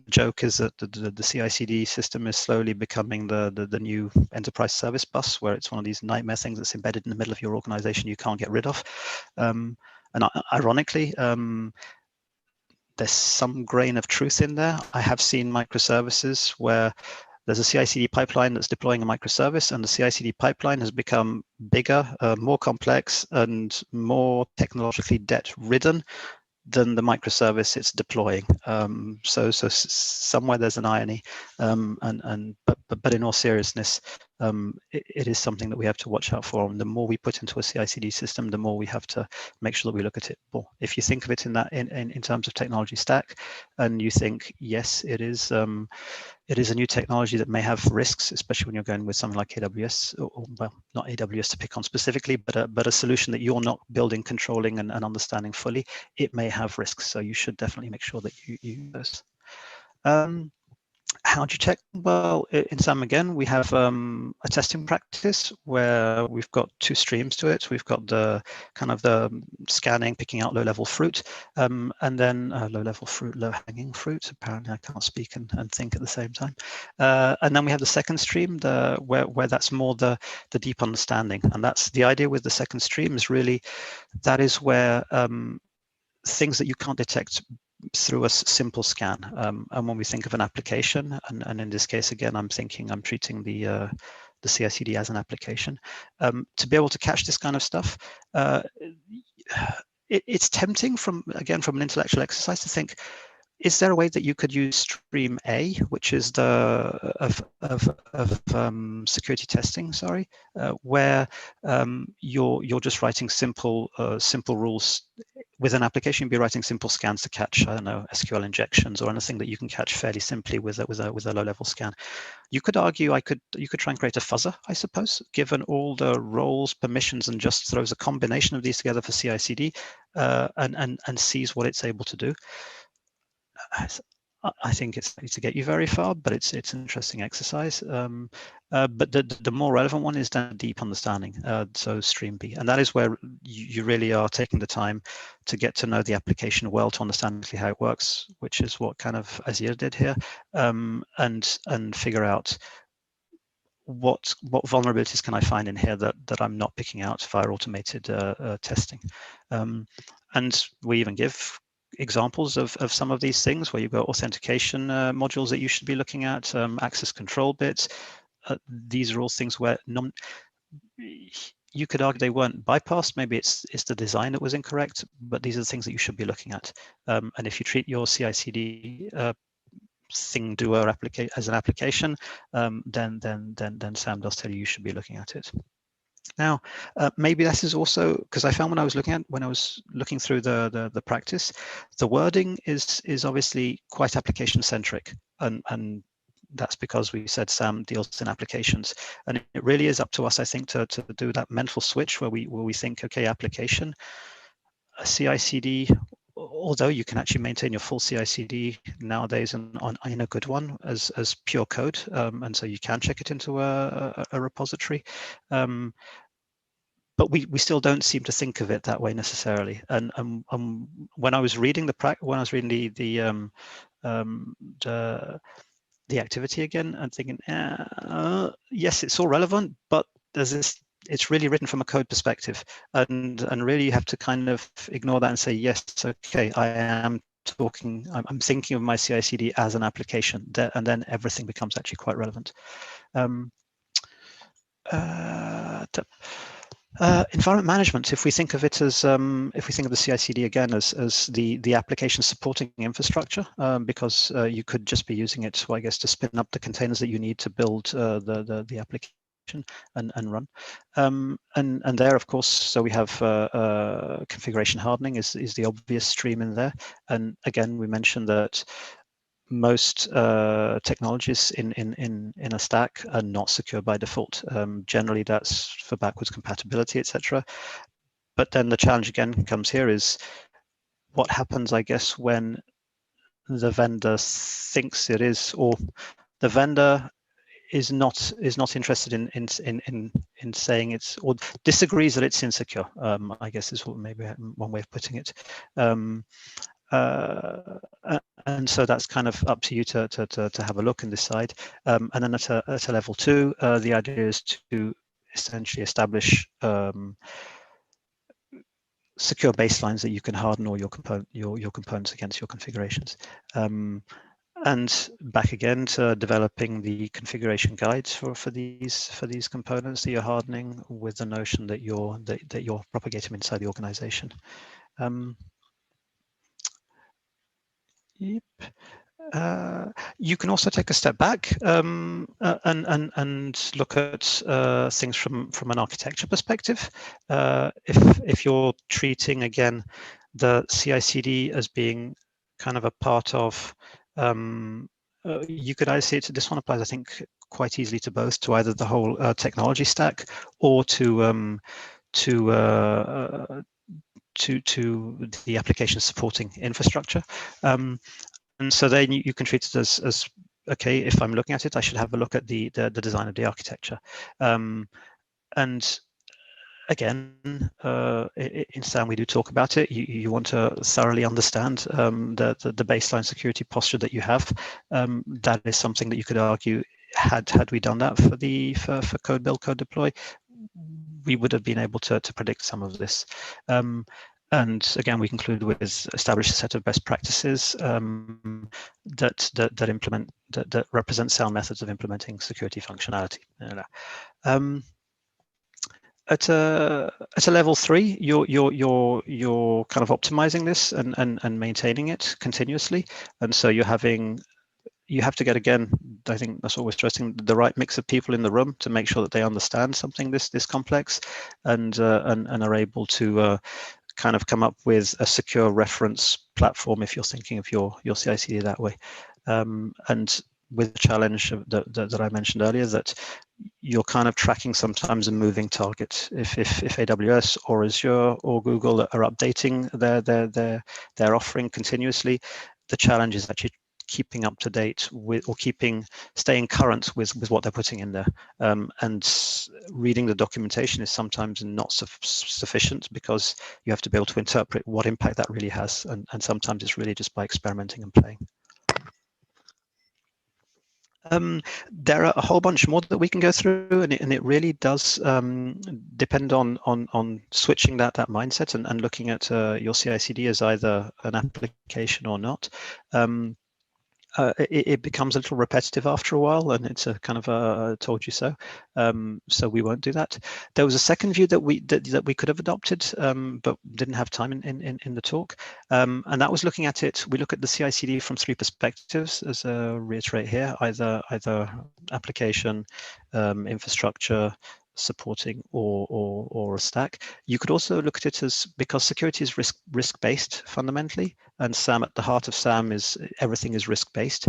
joke is that the CICD system is slowly becoming the new enterprise service bus, where it's one of these nightmare things that's embedded in the middle of your organization you can't get rid of. And ironically, there's some grain of truth in there. I have seen microservices where there's a CI/CD pipeline that's deploying a microservice, and the CI/CD pipeline has become bigger, more complex, and more technologically debt-ridden than the microservice it's deploying. So somewhere there's an irony, but in all seriousness, it is something that we have to watch out for. And the more we put into a CI/CD system, the more we have to make sure that we look at it more. If you think of it in terms of technology stack, and you think, yes, it is a new technology that may have risks, especially when you're going with something like AWS, or well, not AWS to pick on specifically, but a solution that you're not building, controlling, and understanding fully, it may have risks. So you should definitely make sure that you use those. How do you check? Well, in SAMM, again, we have a testing practice where we've got 2 streams to it. We've got the kind of the scanning, picking out low-level fruit, and then low-level fruit, low-hanging fruit. Apparently, I can't speak and think at the same time. And then we have the second stream, where that's more the deep understanding. And that's the idea with the second stream, is really that is where things that you can't detect through a simple scan. And when we think of an application, and in this case, again, I'm treating the CI/CD as an application. To be able to catch this kind of stuff, it's tempting from an intellectual exercise to think, is there a way that you could use stream A, which is the security testing, where you're just writing simple rules. With an application, you'd be writing simple scans to catch, I don't know, SQL injections or anything that you can catch fairly simply with a low-level scan. You could argue you could try and create a fuzzer, I suppose, given all the roles, permissions, and just throws a combination of these together for CI/CD and sees what it's able to do. I think it's to get you very far, but it's an interesting exercise. But the more relevant one is that deep understanding. So stream B, and that is where you really are taking the time to get to know the application well, to understand how it works, which is what kind of Azir did here, and figure out what vulnerabilities can I find in here that I'm not picking out via automated testing. And we even give examples of some of these things where you've got authentication modules that you should be looking at, access control bits. These are all things where you could argue they weren't bypassed. Maybe it's the design that was incorrect, but these are the things that you should be looking at. And if you treat your CI/CD thing doer as an application, then SAMM does tell you should be looking at it. Now, maybe this is also because I found when I was looking through the practice, the wording is obviously quite application centric, and that's because we said SAMM deals in applications, and it really is up to us, I think, to do that mental switch where we think, okay, application, a CI/CD. Although you can actually maintain your full CI/CD nowadays in a good one as pure code, and so you can check it into a repository. But we still don't seem to think of it that way necessarily. And when I was reading the activity again, I'm thinking, yes, it's all relevant, but there's this. It's really written from a code perspective, and really you have to kind of ignore that and say, yes, okay, I'm thinking of my CI/CD as an application, and then everything becomes actually quite relevant. Environment management, if we think of it as, if we think of the CI/CD again as the application supporting infrastructure, because you could just be using it, well, I guess, to spin up the containers that you need to build the application and run. And there, of course, so we have configuration hardening is the obvious stream in there. And again, we mentioned that most technologies in a stack are not secure by default. Generally, that's for backwards compatibility, etc. But then the challenge again comes here is what happens, I guess, when the vendor thinks it is, or the vendor is not interested in saying it's, or disagrees that it's insecure. I guess is what maybe one way of putting it. And so that's kind of up to you to have a look and decide. And then at a level 2, the idea is to essentially establish secure baselines that you can harden all your components against your configurations. And back again to developing the configuration guides for these components that you're hardening, with the notion that you're propagating them inside the organization. Yep. You can also take a step back and look at things from an architecture perspective. If you're treating again the CI/CD as being kind of a part of, you could either see it. This one applies, I think, quite easily to both, to either the whole technology stack or to the application supporting infrastructure. And so then you can treat it as okay, if I'm looking at it, I should have a look at the design of the architecture. And again, in SAMM we do talk about it. You want to thoroughly understand the baseline security posture that you have. That is something that you could argue, had we done that for CodeBuild, CodeDeploy, we would have been able to predict some of this. And again, we conclude with establish a set of best practices that represent sound methods of implementing security functionality. At a level 3, you're kind of optimizing this and maintaining it continuously, and so you have to get, again, I think that's what we're stressing, the right mix of people in the room to make sure that they understand something this complex and are able to kind of come up with a secure reference platform if you're thinking of your CI/CD that way. And with the challenge that I mentioned earlier, that you're kind of tracking sometimes a moving target. If AWS or Azure or Google are updating their offering continuously, the challenge is actually keeping up to date with, or staying current with what they're putting in there. And reading the documentation is sometimes not sufficient, because you have to be able to interpret what impact that really has. And sometimes it's really just by experimenting and playing. There are a whole bunch more that we can go through, and it really does depend on switching that mindset and looking at your CI/CD as either an application or not. It becomes a little repetitive after a while, and it's a kind of a told you so. So we won't do that. There was a second view that we could have adopted, but didn't have time in the talk, and that was looking at it. We look at the CI/CD from 3 perspectives, as reiterate here: either application, infrastructure, supporting, or a stack. You could also look at it as, because security is risk-based fundamentally, and SAMM, at the heart of SAMM, is everything is risk-based.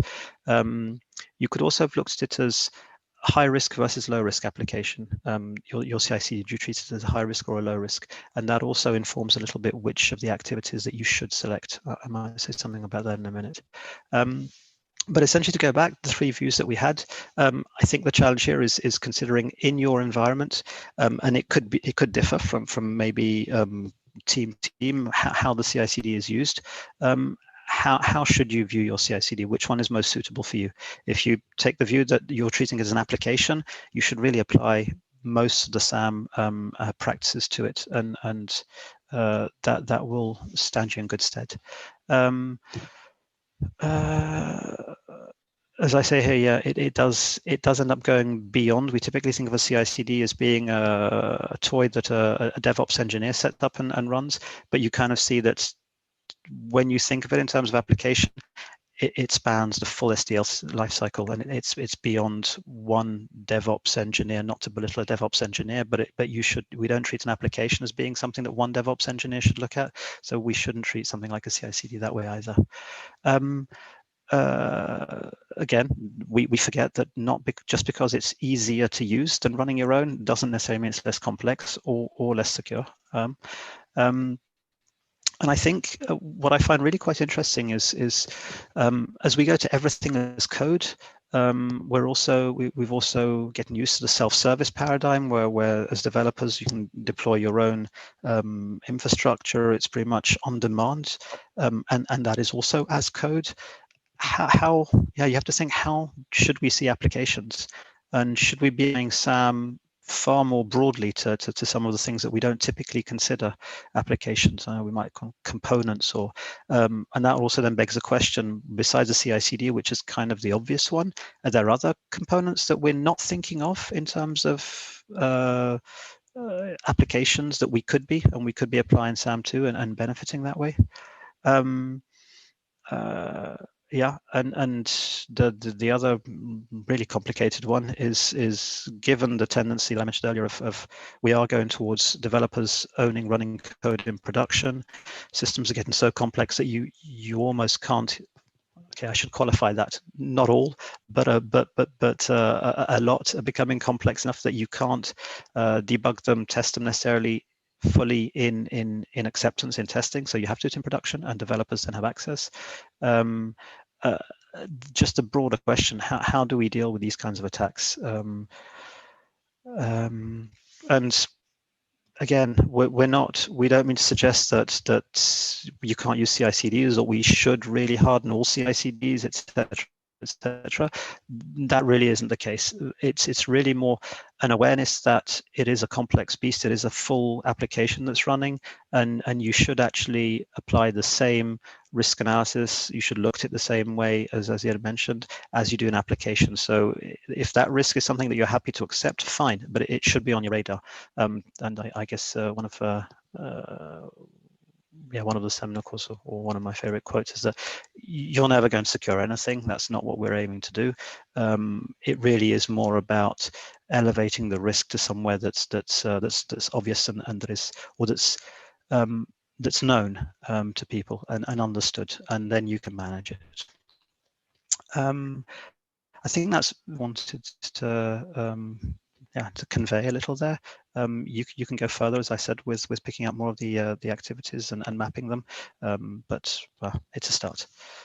You could also have looked at it as high risk versus low risk application. Your CI/CD, do you treat it as a high risk or a low risk? And that also informs a little bit which of the activities that you should select. I might say something about that in a minute. But essentially, to go back, the 3 views that we had, I think the challenge here is considering in your environment, and it could differ from maybe team how the CI/CD is used. How should you view your CI/CD? Which one is most suitable for you? If you take the view that you're treating it as an application, you should really apply most of the SAMM practices to it, and that will stand you in good stead. as I say here, yeah, it does end up going beyond. We typically think of a CI/CD as being a toy that a DevOps engineer sets up and runs, but you kind of see that when you think of it in terms of application, it spans the full SDLC lifecycle, and it's beyond one DevOps engineer. Not to belittle a DevOps engineer, but we don't treat an application as being something that one DevOps engineer should look at. So we shouldn't treat something like a CI/CD that way either. Again, we forget that just because it's easier to use than running your own doesn't necessarily mean it's less complex or less secure. And I think what I find really quite interesting is as we go to everything as code, we've also getting used to the self-service paradigm where as developers you can deploy your own infrastructure. It's pretty much on demand, and that is also as code. How you have to think, how should we see applications, and should we be doing SAMM far more broadly to some of the things that we don't typically consider applications? We might call components, or and that also then begs the question, besides the CI/CD, which is kind of the obvious one, are there other components that we're not thinking of in terms of applications that we could be applying SAMM to and benefiting that way? Yeah, and the other really complicated one is given the tendency I mentioned earlier of we are going towards developers owning running code in production. Systems are getting so complex that you almost can't. Okay, I should qualify that. Not all, but a lot are becoming complex enough that you can't debug them, test them necessarily fully in acceptance in testing. So you have to do it in production, and developers then have access. Just a broader question: how do we deal with these kinds of attacks? And again, we don't mean to suggest that you can't use CI/CDs, or we should really harden all CI/CDs, etc. That really isn't the case. It's really more an awareness that it is a complex beast. It is a full application that's running, and you should actually apply the same risk analysis. You should look at it the same way as you had mentioned, as you do an application. So if that risk is something that you're happy to accept, fine, but it should be on your radar. And I guess one of the seminal quotes, or one of my favorite quotes, is that you're never going to secure anything. That's not what we're aiming to do. It really is more about elevating the risk to somewhere that's obvious and that is, or that's known to people and understood, and then you can manage it. I think that's wanted to convey a little there. You can go further, as I said, with picking up more of the activities and mapping them, but well, it's a start.